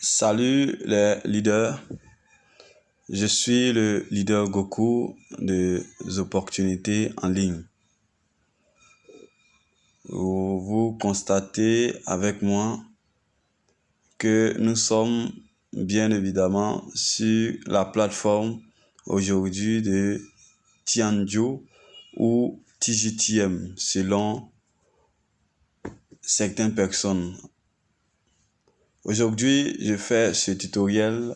Salut les leaders, je suis le leader Goku des opportunités en ligne. Vous constatez avec moi que nous sommes bien évidemment sur la plateforme aujourd'hui de Tianzhu ou TGTM selon certaines personnes. Aujourd'hui, je fais ce tutoriel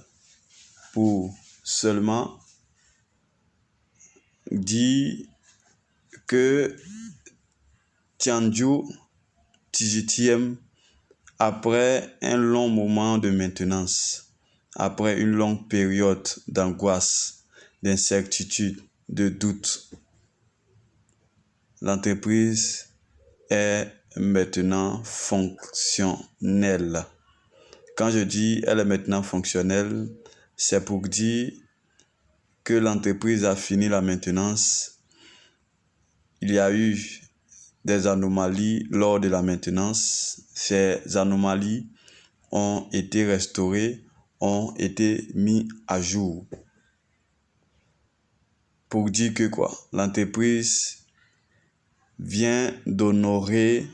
pour seulement dire que Tianzhu TGTM, après un long moment de maintenance, après une longue période d'angoisse, d'incertitude, de doute, l'entreprise est maintenant fonctionnelle. Quand je dis elle est maintenant fonctionnelle, c'est pour dire que l'entreprise a fini la maintenance. Il y a eu des anomalies lors de la maintenance. Ces anomalies ont été restaurées, ont été mis à jour. Pour dire que quoi? L'entreprise vient d'honorer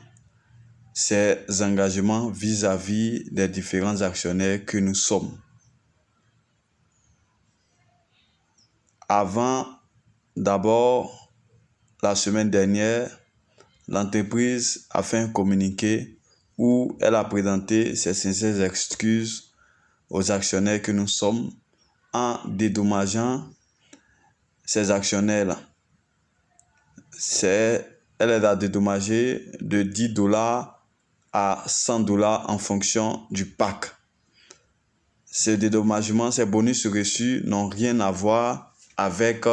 ses engagements vis-à-vis des différents actionnaires que nous sommes. D'abord, la semaine dernière, l'entreprise a fait un communiqué où elle a présenté ses sincères excuses aux actionnaires que nous sommes en dédommageant ces actionnaires-là. Elle les a dédommagés de $10 à $100 en fonction du pack. Ces dédommagements, ces bonus reçus n'ont rien à voir avec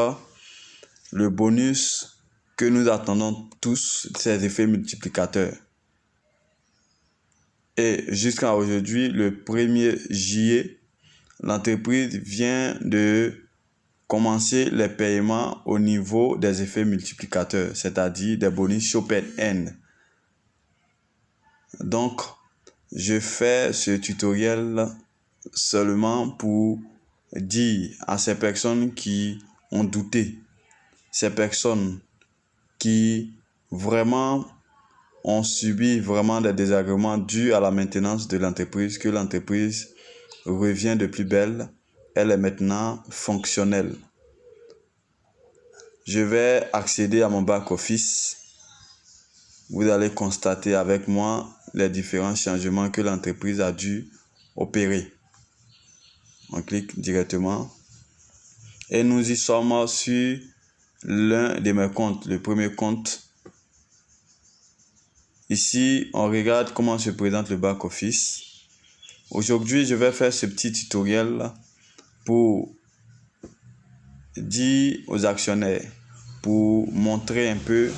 le bonus que nous attendons tous, ces effets multiplicateurs. Et jusqu'à aujourd'hui, le 1er juillet, l'entreprise vient de commencer les paiements au niveau des effets multiplicateurs, c'est-à-dire des bonus Chopin N. Donc, je fais ce tutoriel seulement pour dire à ces personnes qui ont douté, ces personnes qui vraiment ont subi des désagréments dus à la maintenance de l'entreprise, que l'entreprise revient de plus belle, elle est maintenant fonctionnelle. Je vais accéder à mon back-office. Vous allez constater avec moi les différents changements que l'entreprise a dû opérer. On clique directement et nous y sommes sur l'un de mes comptes, le premier compte. Ici, on regarde comment se présente le back-office. Aujourd'hui, je vais faire ce petit tutoriel pour dire aux actionnaires, pour montrer un peu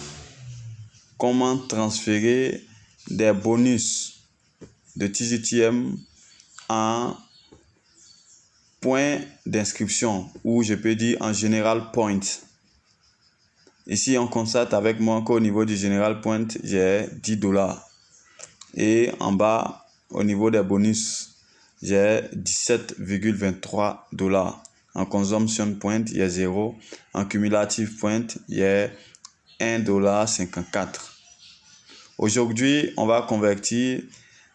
comment transférer des bonus de TGTM en points d'inscription, ou je peux dire en General Point. Ici, on constate avec moi qu'au niveau du General Point, j'ai $10. Et en bas, au niveau des bonus, j'ai $17,23. En Consumption Point, il y a 0. En Cumulative Point, il y a $1,54. Aujourd'hui, on va convertir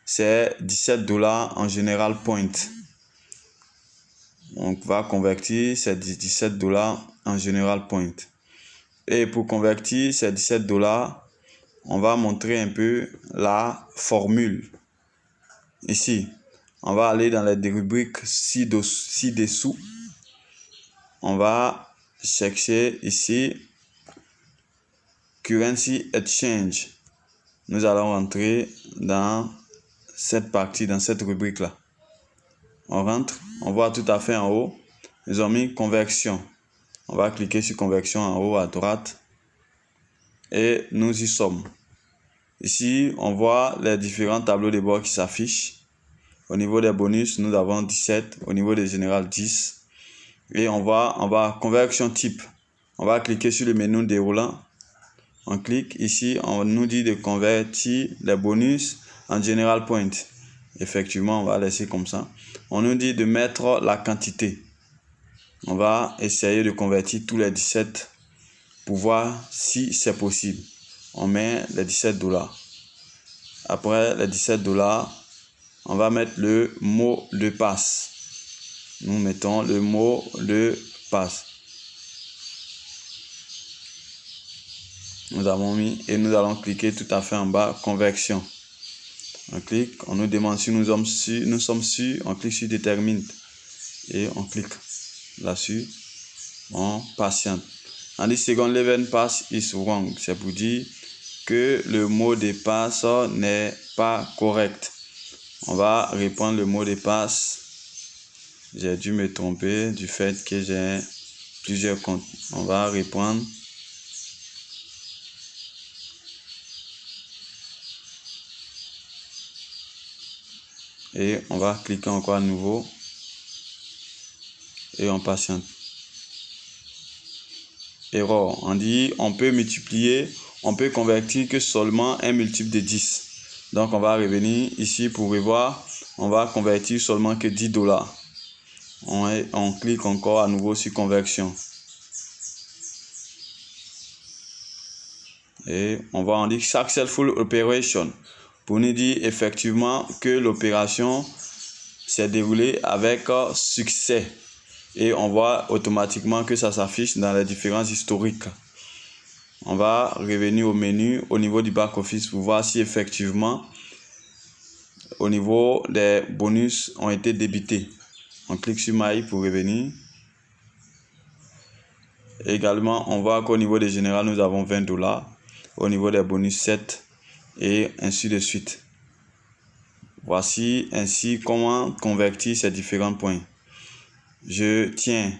ces $17 en General Point. On va convertir ces $17 en General Point. Et pour convertir ces $17, on va montrer un peu la formule. Ici, on va aller dans les rubriques ci-dessous. On va chercher ici Currency Exchange. Nous allons rentrer dans cette partie, dans cette rubrique-là. On rentre, on voit tout à fait en haut, ils ont mis conversion. On va cliquer sur conversion en haut à droite et nous y sommes. Ici, on voit les différents tableaux de bord qui s'affichent. Au niveau des bonus, nous avons 17. Au niveau des générales, 10. Et on va conversion type. On va cliquer sur le menu déroulant. On clique ici, on nous dit de convertir les bonus en General Point. Effectivement, on va laisser comme ça. On nous dit de mettre la quantité. On va essayer de convertir tous les 17 pour voir si c'est possible. On met les $17. Après les $17, on va mettre le mot de passe. Nous mettons le mot de passe. Nous avons mis et nous allons cliquer tout à fait en bas, conversion. On clique, on nous demande si nous sommes sûrs, on clique sur détermine et on clique là-dessus, on patiente. On dit second level pass is wrong, c'est pour dire que le mot de passe n'est pas correct. On va répondre le mot de passe. J'ai dû me tromper du fait que j'ai plusieurs comptes. On va répondre. Et on va cliquer encore à nouveau. Et on patiente. Erreur. On dit on peut multiplier, on peut convertir que seulement un multiple de 10. Donc on va revenir ici pour revoir. On va convertir seulement que $10. On clique encore à nouveau sur conversion. Et on dit successful operation. Pour nous dire effectivement que l'opération s'est déroulée avec succès. Et on voit automatiquement que ça s'affiche dans les différences historiques. On va revenir au menu au niveau du back-office pour voir si effectivement au niveau des bonus ont été débités. On clique sur My pour revenir. Et également, on voit qu'au niveau des générales, nous avons $20. Au niveau des bonus 7 et ainsi de suite. Voici ainsi comment convertir ces différents points. Je tiens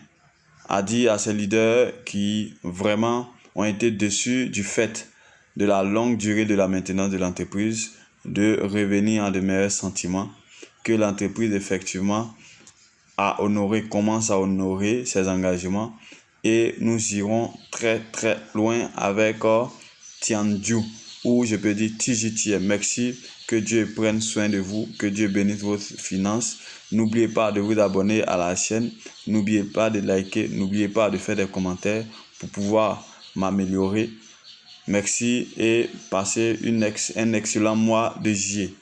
à dire à ces leaders qui vraiment ont été déçus du fait de la longue durée de la maintenance de l'entreprise de revenir en de meilleurs sentiments, que l'entreprise effectivement commence à honorer ses engagements et nous irons très très loin avec Tianju, ou je peux dire TGTM. Merci, que Dieu prenne soin de vous, que Dieu bénisse vos finances. N'oubliez pas de vous abonner à la chaîne, n'oubliez pas de liker, n'oubliez pas de faire des commentaires pour pouvoir m'améliorer. Merci et passez un excellent mois de juillet.